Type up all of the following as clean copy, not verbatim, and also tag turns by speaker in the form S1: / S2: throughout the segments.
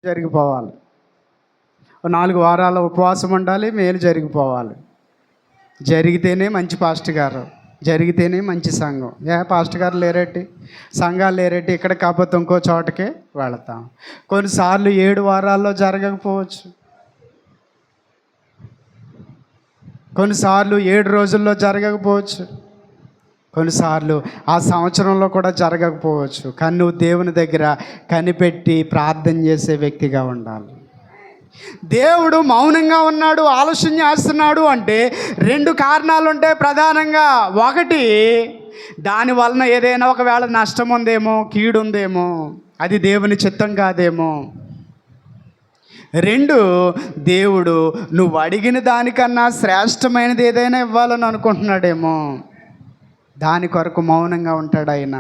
S1: జరిగిపోవాలి. 4 వారాల ఉపవాసం ఉండాలి, మేలు జరిగిపోవాలి. జరిగితేనే మంచి పాస్టర్ గారు, జరిగితేనే మంచి సంఘం. పాస్టర్ గారు లేరేటి, సంఘాలు లేరేటి, ఇక్కడ కాకపోతే ఇంకో చోటకే వెళతాం. కొన్నిసార్లు 7 వారాల్లో జరగకపోవచ్చు, కొన్నిసార్లు 7 రోజుల్లో జరగకపోవచ్చు, కొన్నిసార్లు ఆ సంవత్సరంలో కూడా జరగకపోవచ్చు. కానీ నువ్వు దేవుని దగ్గర కనిపెట్టి ప్రార్థన చేసే వ్యక్తిగా ఉండాలి. దేవుడు మౌనంగా ఉన్నాడు, ఆలోచన చేస్తున్నాడు అంటే 2 కారణాలు ఉంటాయి ప్రధానంగా. ఒకటి, దాని వలన ఏదైనా ఒకవేళ నష్టం ఉందేమో, కీడు ఉందేమో, అది దేవుని చిత్తం కాదేమో. 2, దేవుడు నువ్వు అడిగిన దానికన్నా శ్రేష్టమైనది ఏదైనా ఇవ్వాలని అనుకుంటున్నాడేమో. దాని కొరకు మౌనంగా ఉంటాడు ఆయన,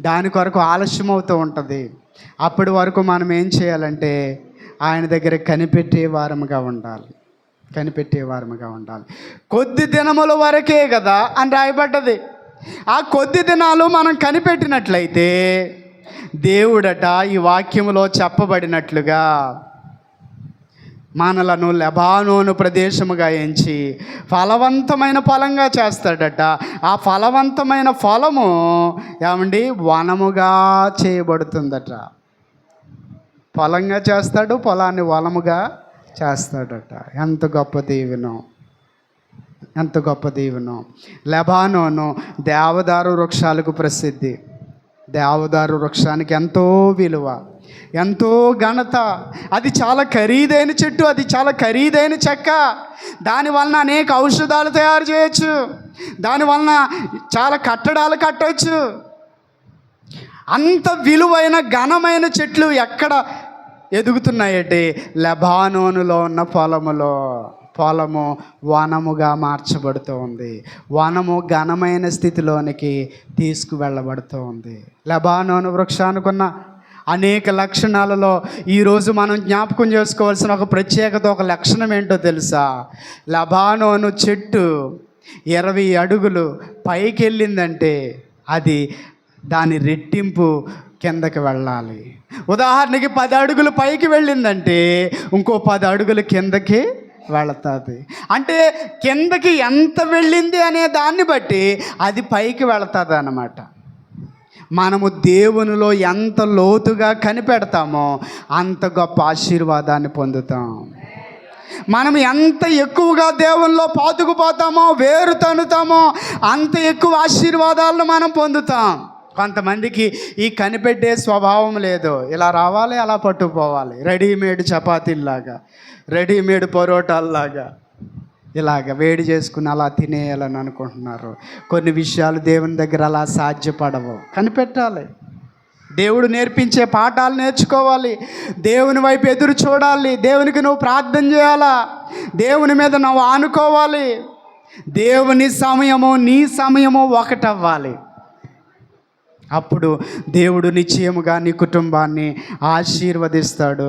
S1: దాని కొరకు ఆలస్యం అవుతూ ఉంటుంది. అప్పటి వరకు మనం ఏం చేయాలంటే ఆయన దగ్గర కనిపెట్టే వారముగా ఉండాలి, కనిపెట్టే వారముగా ఉండాలి. కొద్ది దినముల వరకే కదా అని రాయబడ్డది. ఆ కొద్ది దినాలు మనం కనిపెట్టినట్లయితే దేవుడట ఈ వాక్యములో చెప్పబడినట్లుగా మనలను లెబానోను ప్రదేశముగా ఎంచి ఫలవంతమైన ఫలంగా చేస్తాడట. ఆ ఫలవంతమైన ఫలము ఏమండి వనముగా చేయబడుతుందట. ఫలంగా చేస్తాడు, పొలాన్ని వనముగా చేస్తాడట. ఎంత గొప్ప దీవెనో, ఎంత గొప్ప దీవెనో. లెబానోను దేవదారు వృక్షాలకు ప్రసిద్ధి. దేవదారు వృక్షానికి ఎంతో విలువ, ఎంతో ఘనత. అది చాలా ఖరీదైన చెట్టు, అది చాలా ఖరీదైన చెక్క. దానివలన అనేక ఔషధాలు తయారు చేయొచ్చు, దానివలన చాలా కట్టడాలు కట్టవచ్చు. అంత విలువైన ఘనమైన చెట్లు ఎక్కడ ఎదుగుతున్నాయంటే లెబానోనులో ఉన్న పొలము వనముగా మార్చబడుతూ ఉంది. వనము ఘనమైన స్థితిలోనికి తీసుకువెళ్ళబడుతూ ఉంది. లెబానోను వృక్షానికున్న అనేక లక్షణాలలో ఈరోజు మనం జ్ఞాపకం చేసుకోవాల్సిన ఒక ప్రత్యేకత, ఒక లక్షణం ఏంటో తెలుసా? లెబానోను చెట్టు 20 అడుగులు పైకి వెళ్ళిందంటే అది దాని రెట్టింపు కిందకి వెళ్ళాలి. ఉదాహరణకి 10 అడుగులు పైకి వెళ్ళిందంటే ఇంకో 10 అడుగులు కిందకి వెళుతుంది. అంటే కిందకి ఎంత వెళ్ళింది అనే దాన్ని బట్టి అది పైకి వెళుతుంది అన్నమాట. మనము దేవునిలో ఎంత లోతుగా కనిపెడతామో అంత గొప్ప ఆశీర్వాదాన్ని పొందుతాం. మనం ఎంత ఎక్కువగా దేవునిలో పాతుకుపోతామో, వేరు తన్నుతామో అంత ఎక్కువ ఆశీర్వాదాలను మనం పొందుతాం. కొంతమందికి ఈ కనిపెట్టే స్వభావం లేదు. ఇలా రావాలి, అలా పట్టుకుపోవాలి, రెడీమేడ్ చపాతీల్లాగా, రెడీమేడ్ పరోటాల్లాగా ఇలాగ వేడి చేసుకుని అలా తినేయాలని అనుకుంటున్నారు. కొన్ని విషయాలు దేవుని దగ్గర అలా సాధ్యపడవు. కనిపెట్టాలి, దేవుడు నేర్పించే పాఠాలు నేర్చుకోవాలి, దేవుని వైపు ఎదురు చూడాలి, దేవునికి నువ్వు ప్రార్థన చేయాలా, దేవుని మీద నువ్వు ఆనుకోవాలి. దేవుని సమయము నీ సమయము ఒకటవ్వాలి. అప్పుడు దేవుడు నిశ్చయముగా నీ కుటుంబాన్ని ఆశీర్వదిస్తాడు.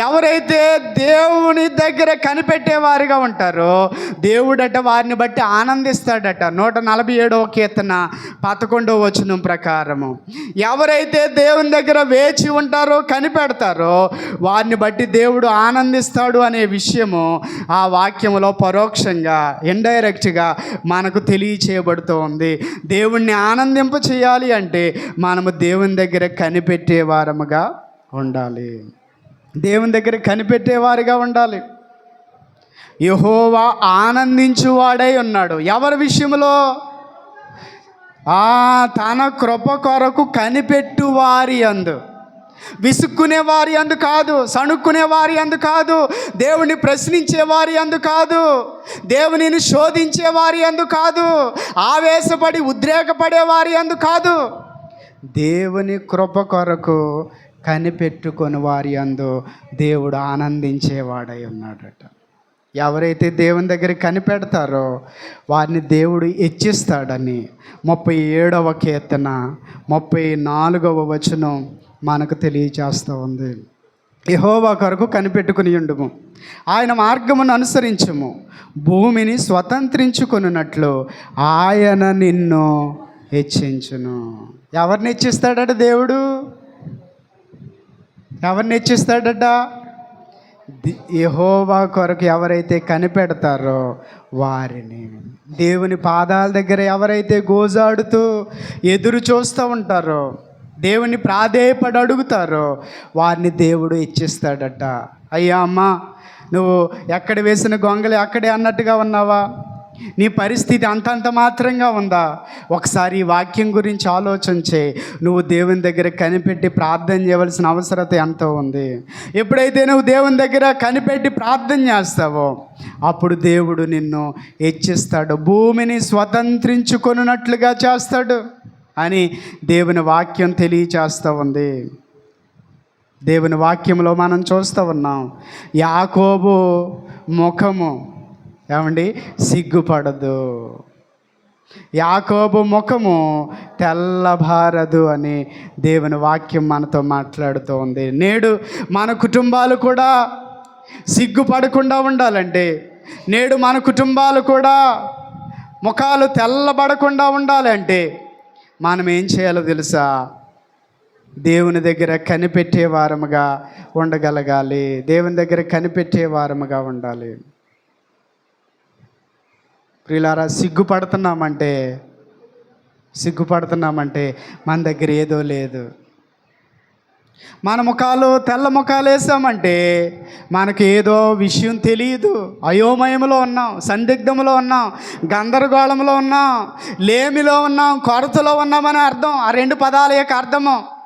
S1: ఎవరైతే దేవుని దగ్గర కనిపెట్టేవారిగా ఉంటారో దేవుడట వారిని బట్టి ఆనందిస్తాడట. 147వ కీర్తన 11వ వచనం ప్రకారము ఎవరైతే దేవుని దగ్గర వేచి ఉంటారో, కనిపెడతారో వారిని బట్టి దేవుడు ఆనందిస్తాడు అనే విషయము ఆ వాక్యములో పరోక్షంగా, ఇండైరెక్ట్గా మనకు తెలియచేయబడుతూ ఉంది. దేవుణ్ణి ఆనందింప చేయాలి అంటే మనము దేవుని దగ్గర కనిపెట్టే వారముగా ఉండాలి, దేవుని దగ్గర కనిపెట్టేవారిగా ఉండాలి. యెహోవా ఆనందించువాడై ఉన్నాడు. ఎవరి విషయంలో? తన కృప కొరకు కనిపెట్టు వారి యందు. విసుక్కునే వారి యందు కాదు, సణుక్కునే వారి యందు కాదు, దేవుని ప్రశ్నించే వారి యందు కాదు, దేవునిని శోధించే వారి యందు కాదు, ఆవేశపడి ఉద్రేకపడే వారి యందు కాదు, దేవుని కృప కొరకు కనిపెట్టుకొని వారి యందు దేవుడు ఆనందించేవాడై ఉన్నాడట. ఎవరైతే దేవుని దగ్గర కనిపెడతారో వారిని దేవుడు హెచ్చిస్తాడని 37వ కీర్తన 34వ వచనం మనకు తెలియచేస్తూ ఉంది. యెహోవా కొరకు కనిపెట్టుకుని ఉండుము, ఆయన మార్గమును అనుసరించుము, భూమిని స్వతంత్రించుకొనున్నట్లు ఆయన నిన్ను హెచ్చించును. ఎవరిని హెచ్చిస్తాడట దేవుడు? ఎవరిని హెచ్చిస్తాడట? యెహోవా కొరకు ఎవరైతే కనిపెడతారో వారిని. దేవుని పాదాల దగ్గర ఎవరైతే గోజాడుతూ ఎదురు చూస్తూ ఉంటారో, దేవుని ప్రాధేయపడి అడుగుతారో వారిని దేవుడు ఇచ్చిస్తాడట. అయ్యా అమ్మా, నువ్వు ఎక్కడ వేసిన గొంగలి అక్కడే అన్నట్టుగా ఉన్నావా? నీ పరిస్థితి అంతంత మాత్రంగా ఉందా? ఒకసారి ఈ వాక్యం గురించి ఆలోచన చేయి. నువ్వు దేవుని దగ్గర కనిపెట్టి ప్రార్థన చేయవలసిన అవసరత ఎంతో ఉంది. ఎప్పుడైతే నువ్వు దేవుని దగ్గర కనిపెట్టి ప్రార్థన చేస్తావో అప్పుడు దేవుడు నిన్ను హెచ్చిస్తాడు, భూమిని స్వతంత్రించుకొనున్నట్లుగా చేస్తాడు అని దేవుని వాక్యం తెలియచేస్తూ ఉంది. దేవుని వాక్యంలో మనం చూస్తూ ఉన్నాం, యాకోబు ముఖము ఏమండి సిగ్గుపడదు, యాకోబు ముఖము తెల్లబారదు అని దేవుని వాక్యం మనతో మాట్లాడుతూ ఉంది. నేడు మన కుటుంబాలు కూడా సిగ్గుపడకుండా ఉండాలంటే, నేడు మన కుటుంబాలు కూడా ముఖాలు తెల్లబడకుండా ఉండాలంటే మనం ఏం చేయాలో తెలుసా? దేవుని దగ్గర కనిపెట్టే వారముగా ఉండగలగాలి. దేవుని దగ్గర కనిపెట్టే వారముగా ఉండాలి. ప్రియులారా, సిగ్గుపడుతున్నామంటే మన దగ్గర ఏదో లేదు. మన ముఖాలు తెల్ల ముఖాలు వేసామంటే మనకు ఏదో విషయం తెలియదు. అయోమయంలో ఉన్నాం, సందిగ్ధంలో ఉన్నాం, గందరగోళంలో ఉన్నాం, లేమిలో ఉన్నాం, కొరతలో ఉన్నామని అర్థం. ఆ రెండు పదాల యొక్క అర్థము